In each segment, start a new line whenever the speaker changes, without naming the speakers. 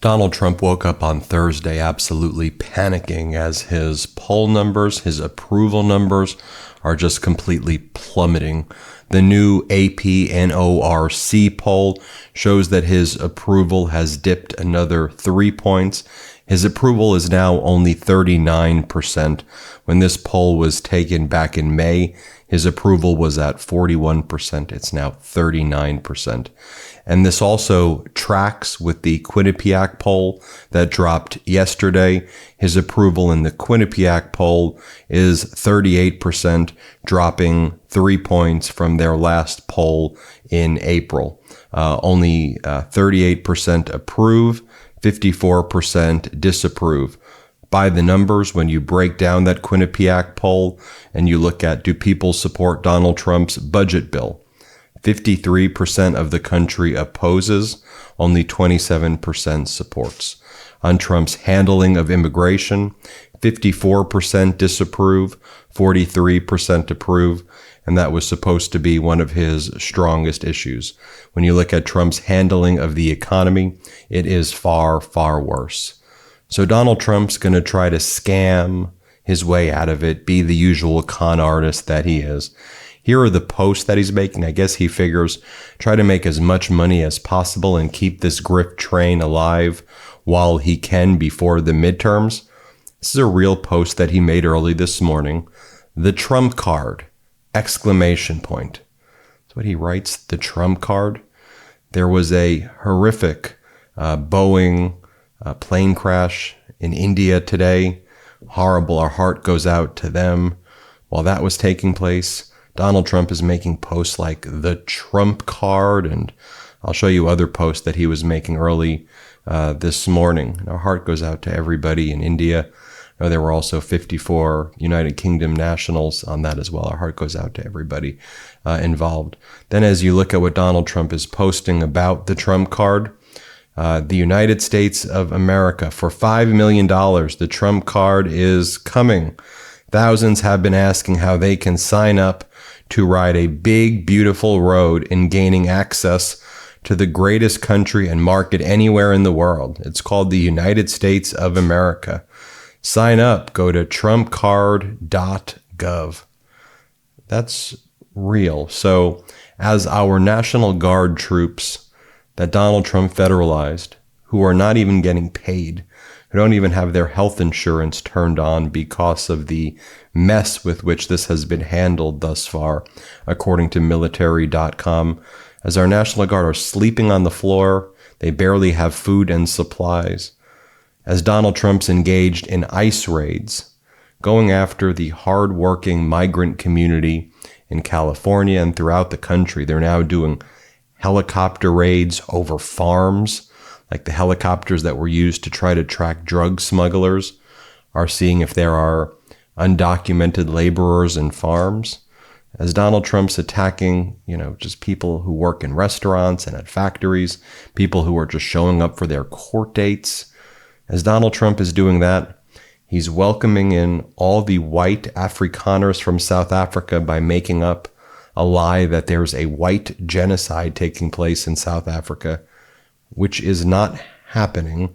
Donald Trump woke up on Thursday absolutely panicking as his poll numbers, his approval numbers, are just completely plummeting. The new AP-NORC poll shows that his approval has dipped another 3 points. His approval is now only 39%. When this poll was taken back in May, his approval was at 41%. It's now 39%. And this also tracks with the Quinnipiac poll that dropped yesterday. His approval in the Quinnipiac poll is 38%, dropping 3 points from their last poll in April. Only 38% approve, 54% disapprove. By the numbers, when you break down that Quinnipiac poll and you look at, do people support Donald Trump's budget bill? 53% of the country opposes, only 27% supports. On Trump's handling of immigration, 54% disapprove, 43% approve, and that was supposed to be one of his strongest issues. When you look at Trump's handling of the economy, it is far, far worse. So Donald Trump's going to try to scam his way out of it, be the usual con artist that he is. Here are the posts that he's making. I guess he figures try to make as much money as possible and keep this grift train alive while he can before the midterms. This is a real post that he made early this morning. The Trump card, exclamation point. That's what he writes, the Trump card. There was a horrific Boeing plane crash in India today. Horrible. Our heart goes out to them. While that was taking place, Donald Trump is making posts like the Trump card, and I'll show you other posts that he was making early this morning. Our heart goes out to everybody in India. There were also 54 United Kingdom nationals on that as well. Our heart goes out to everybody involved. Then as you look at what Donald Trump is posting about the Trump card, the United States of America, for $5 million, the Trump card is coming. Thousands have been asking how they can sign up to ride a big, beautiful road in gaining access to the greatest country and market anywhere in the world. It's called the United States of America. Sign up. Go to trumpcard.gov. That's real. So as our National Guard troops that Donald Trump federalized, who are not even getting paid, who don't even have their health insurance turned on because of the mess with which this has been handled thus far, according to military.com. As our National Guard are sleeping on the floor, they barely have food and supplies. As Donald Trump's engaged in ICE raids, going after the hardworking migrant community in California and throughout the country, they're now doing helicopter raids over farms, like the helicopters that were used to try to track drug smugglers are seeing if there are undocumented laborers in farms. As Donald Trump's attacking, just people who work in restaurants and at factories, people who are just showing up for their court dates. As Donald Trump is doing that, he's welcoming in all the white Afrikaners from South Africa by making up a lie that there's a white genocide taking place in South Africa, which is not happening.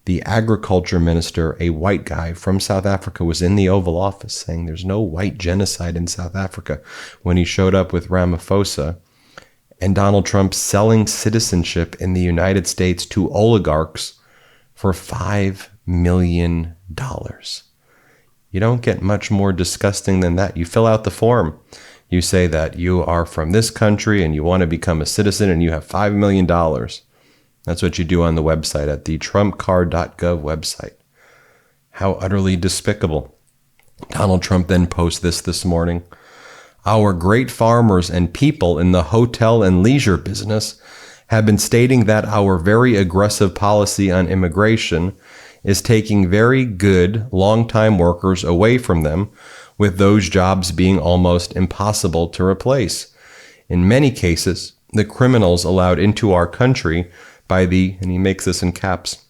The agriculture minister, a white guy from South Africa, was in the Oval Office saying there's no white genocide in South Africa when he showed up with Ramaphosa. And Donald Trump selling citizenship in the United States to oligarchs for $5 million. You don't get much more disgusting than that. You fill out the form. You say that you are from this country and you want to become a citizen and you have $5 million. That's what you do on the website, at the trumpcard.gov website. How utterly despicable. Donald Trump then posts this morning. Our great farmers and people in the hotel and leisure business have been stating that our very aggressive policy on immigration is taking very good long-time workers away from them, with those jobs being almost impossible to replace. In many cases, the criminals allowed into our country by the, and he makes this in caps,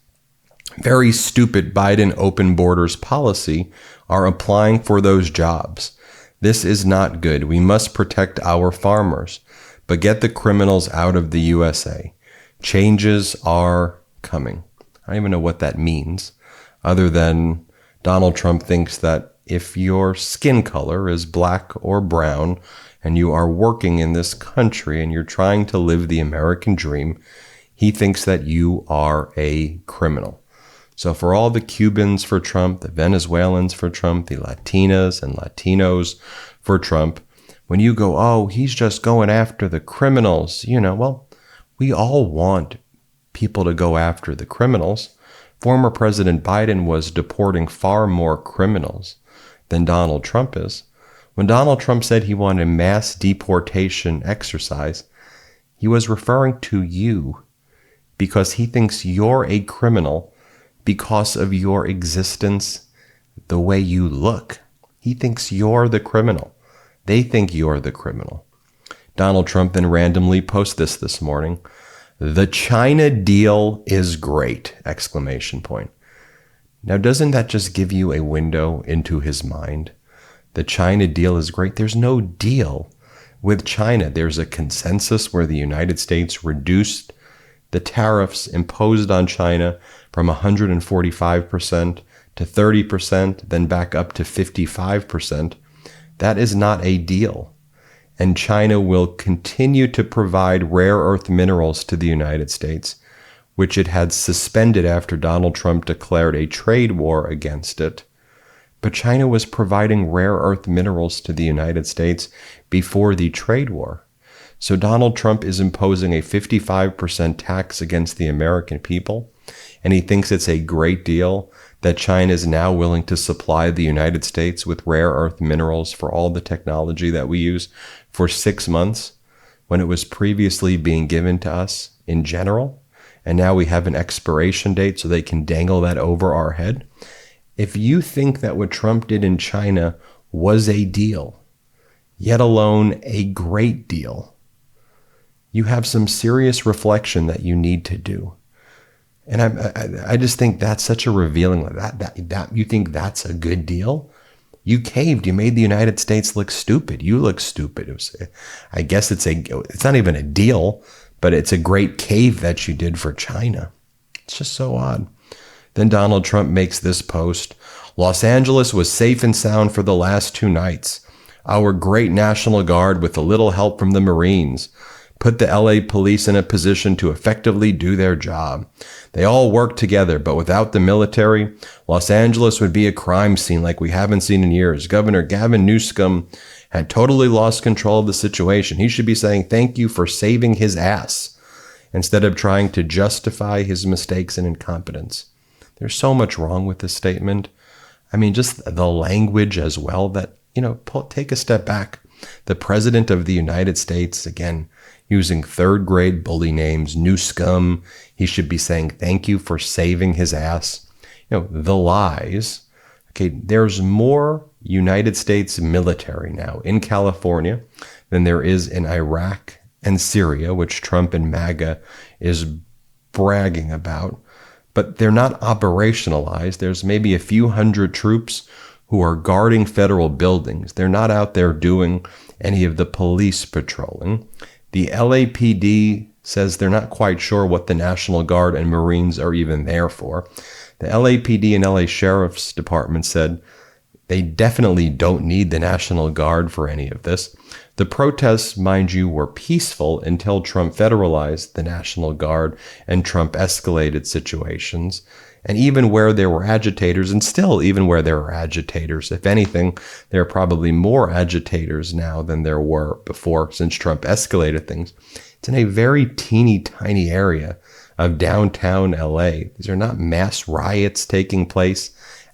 very stupid Biden open borders policy are applying for those jobs. This is not good. We must protect our farmers, but get the criminals out of the USA. Changes are coming. I don't even know what that means, other than Donald Trump thinks that if your skin color is black or brown and you are working in this country and you're trying to live the American dream, he thinks that you are a criminal. So for all the Cubans for Trump, the Venezuelans for Trump, the Latinas and Latinos for Trump, when you go, oh, he's just going after the criminals, well, we all want people to go after the criminals. Former President Biden was deporting far more criminals than Donald Trump is. When Donald Trump said he wanted a mass deportation exercise, he was referring to you because he thinks you're a criminal because of your existence, the way you look. He thinks you're the criminal. They think you're the criminal. Donald Trump then randomly posted this morning. The China deal is great! ! Now, doesn't that just give you a window into his mind? The China deal is great. There's no deal with China. There's a consensus where the United States reduced the tariffs imposed on China from 145% to 30%, then back up to 55%. That is not a deal. And China will continue to provide rare earth minerals to the United States, which it had suspended after Donald Trump declared a trade war against it. But China was providing rare earth minerals to the United States before the trade war. So Donald Trump is imposing a 55% tax against the American people, and he thinks it's a great deal that China is now willing to supply the United States with rare earth minerals for all the technology that we use for 6 months, when it was previously being given to us in general, and now we have an expiration date so they can dangle that over our head. If you think that what Trump did in China was a deal, yet alone a great deal, you have some serious reflection that you need to do. And I just think that's such a revealing, that you think that's a good deal? You caved. You made the United States look stupid. You look stupid. I guess it's not even a deal, but it's a great cave that you did for China. It's just so odd. Then Donald Trump makes this post. Los Angeles was safe and sound for the last 2 nights. Our great National Guard, with a little help from the Marines, put the LA police in a position to effectively do their job. They all worked together, but without the military, Los Angeles would be a crime scene like we haven't seen in years. Governor Gavin Newsom had totally lost control of the situation. He should be saying thank you for saving his ass instead of trying to justify his mistakes and incompetence. There's so much wrong with this statement. I mean, just the language as well that, take a step back. The president of the United States, again, using third grade bully names, new scum. He should be saying thank you for saving his ass. The lies. Okay, there's more United States military now in California than there is in Iraq and Syria, which Trump and MAGA is bragging about. But they're not operationalized. There's maybe a few hundred troops who are guarding federal buildings. They're not out there doing any of the police patrolling. The LAPD says they're not quite sure what the National Guard and Marines are even there for. The LAPD and LA Sheriff's Department said they definitely don't need the National Guard for any of this. The protests, mind you, were peaceful until Trump federalized the National Guard and Trump escalated situations. And even where there were agitators, and still even where there were agitators, if anything, there are probably more agitators now than there were before since Trump escalated things. It's in a very teeny tiny area of downtown LA. These are not mass riots taking place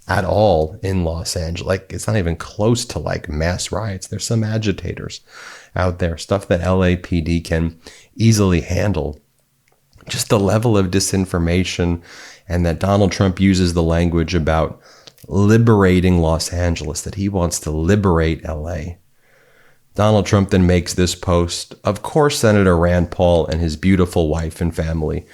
at all in Los Angeles. It's not even close to mass riots. There's some agitators out there, stuff that LAPD can easily handle. Just the level of disinformation, and that Donald Trump uses the language about liberating Los Angeles, that he wants to liberate LA. Donald Trump then makes this post. Of course, Senator Rand Paul and his beautiful wife and family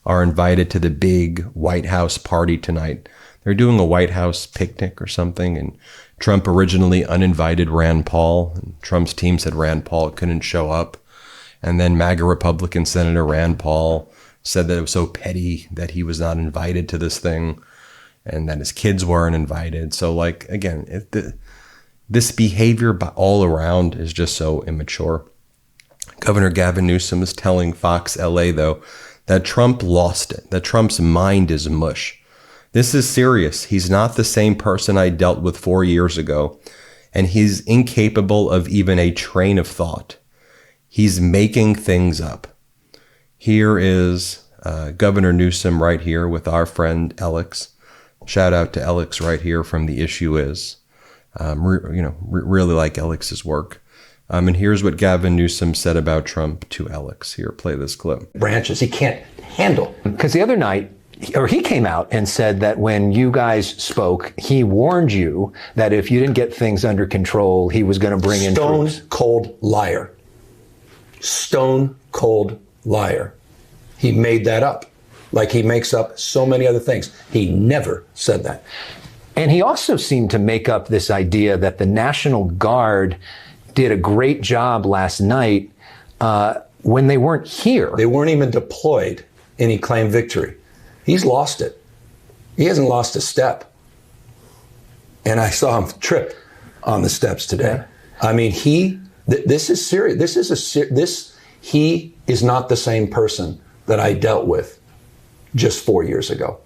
are invited to the big White House party tonight. They're doing a White House picnic or something, and Trump originally uninvited Rand Paul. And Trump's team said Rand Paul couldn't show up. And then MAGA Republican Senator Rand Paul said that it was so petty that he was not invited to this thing and that his kids weren't invited. So like, again, this behavior all around is just so immature. Governor Gavin Newsom is telling Fox LA, though, that Trump lost it, that Trump's mind is mush. This is serious. He's not the same person I dealt with 4 years ago, and he's incapable of even a train of thought. He's making things up. Here is Governor Newsom right here with our friend Alex. Shout out to Alex right here from The Issue Is. Really like Alex's work. And here's what Gavin Newsom said about Trump to Alex. Here, play this clip.
Branches he can't handle. Because the other night, he came out and said that when you guys spoke, he warned you that if you didn't get things under control, he was going to bring in troops.
Stone cold liar. Stone cold liar. He made that up, like he makes up so many other things. He never said that.
And he also seemed to make up this idea that the National Guard did a great job last night when they weren't here.
They weren't even deployed, and he claimed victory. He's lost it. He hasn't lost a step. And I saw him trip on the steps today. I mean, this is serious. He is not the same person that I dealt with just 4 years ago.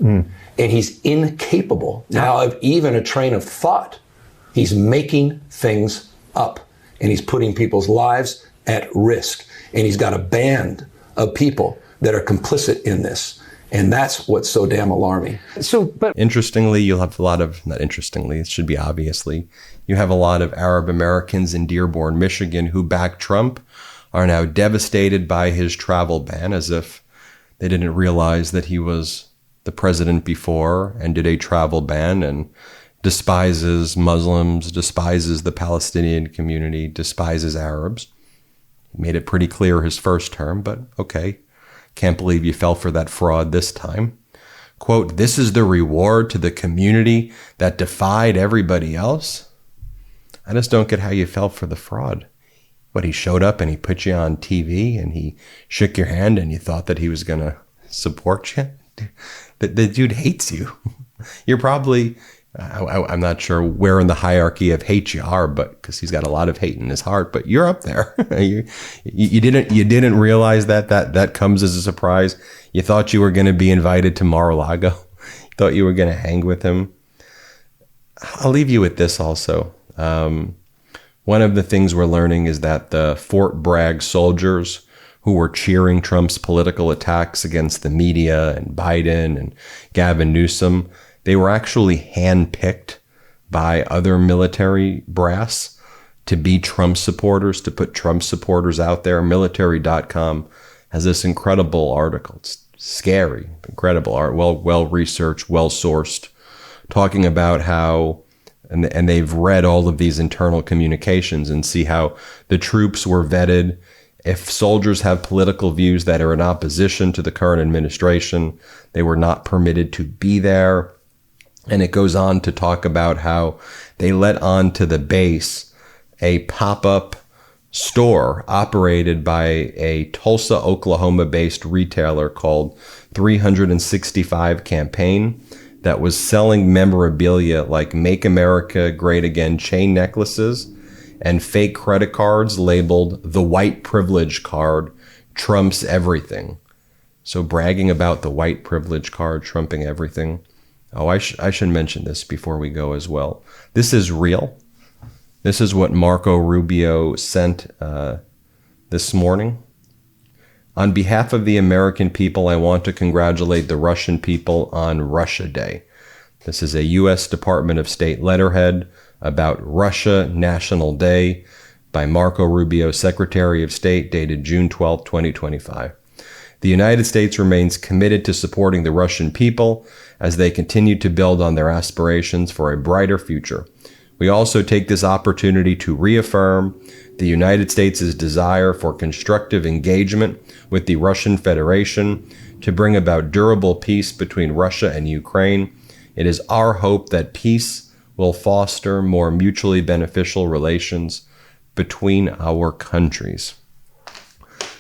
And he's incapable now of even a train of thought. He's making things up, and he's putting people's lives at risk. And he's got a band of people that are complicit in this. And that's what's so damn alarming.
But interestingly, you'll have a lot of, not interestingly, it should be obviously, you have a lot of Arab Americans in Dearborn, Michigan, who back Trump, are now devastated by his travel ban, as if they didn't realize that he was the president before and did a travel ban, and despises Muslims, despises the Palestinian community, despises Arabs. He made it pretty clear his first term, but okay. Can't believe you fell for that fraud this time. Quote, "This is the reward to the community that defied everybody else." I just don't get how you fell for the fraud. What, he showed up and he put you on TV and he shook your hand and you thought that he was going to support you? The dude hates you. You're probably, I'm not sure where in the hierarchy of hate you are, but because he's got a lot of hate in his heart, but you're up there. you didn't realize that comes as a surprise. You thought you were going to be invited to Mar-a-Lago. You thought you were going to hang with him. I'll leave you with this also. One of the things we're learning is that the Fort Bragg soldiers who were cheering Trump's political attacks against the media and Biden and Gavin Newsom, they were actually handpicked by other military brass to be Trump supporters, to put Trump supporters out there. Military.com has this incredible article. It's scary, incredible art, well-researched, well-sourced, talking about how, and they've read all of these internal communications and see how the troops were vetted. If soldiers have political views that are in opposition to the current administration, they were not permitted to be there. And it goes on to talk about how they let onto the base a pop-up store operated by a Tulsa, Oklahoma-based retailer called 365 Campaign that was selling memorabilia like Make America Great Again chain necklaces and fake credit cards labeled the white privilege card trumps everything. So bragging about the white privilege card trumping everything. Oh, I should mention this before we go as well. This is real. This is what Marco Rubio sent this morning. On behalf of the American people, I want to congratulate the Russian people on Russia Day. This is a U.S. Department of State letterhead about Russia National Day by Marco Rubio, Secretary of State, dated June 12, 2025. The United States remains committed to supporting the Russian people as they continue to build on their aspirations for a brighter future. We also take this opportunity to reaffirm the United States' desire for constructive engagement with the Russian Federation to bring about durable peace between Russia and Ukraine. It is our hope that peace will foster more mutually beneficial relations between our countries.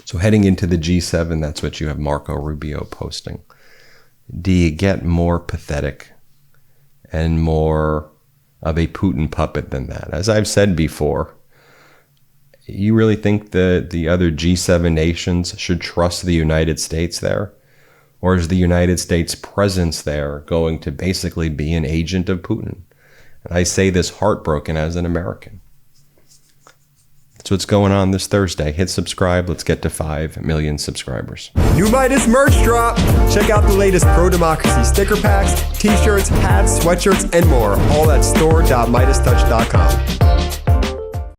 So heading into the G7, that's what you have Marco Rubio posting. Do you get more pathetic and more of a Putin puppet than that? As I've said before, you really think that the other G7 nations should trust the United States there? Or is the United States' presence there going to basically be an agent of Putin? And I say this heartbroken as an American. That's what's going on this Thursday. Hit subscribe. Let's get to 5 million subscribers.
New Midas merch drop! Check out the latest pro-democracy sticker packs, t-shirts, hats, sweatshirts, and more. All at store.meidastouch.com.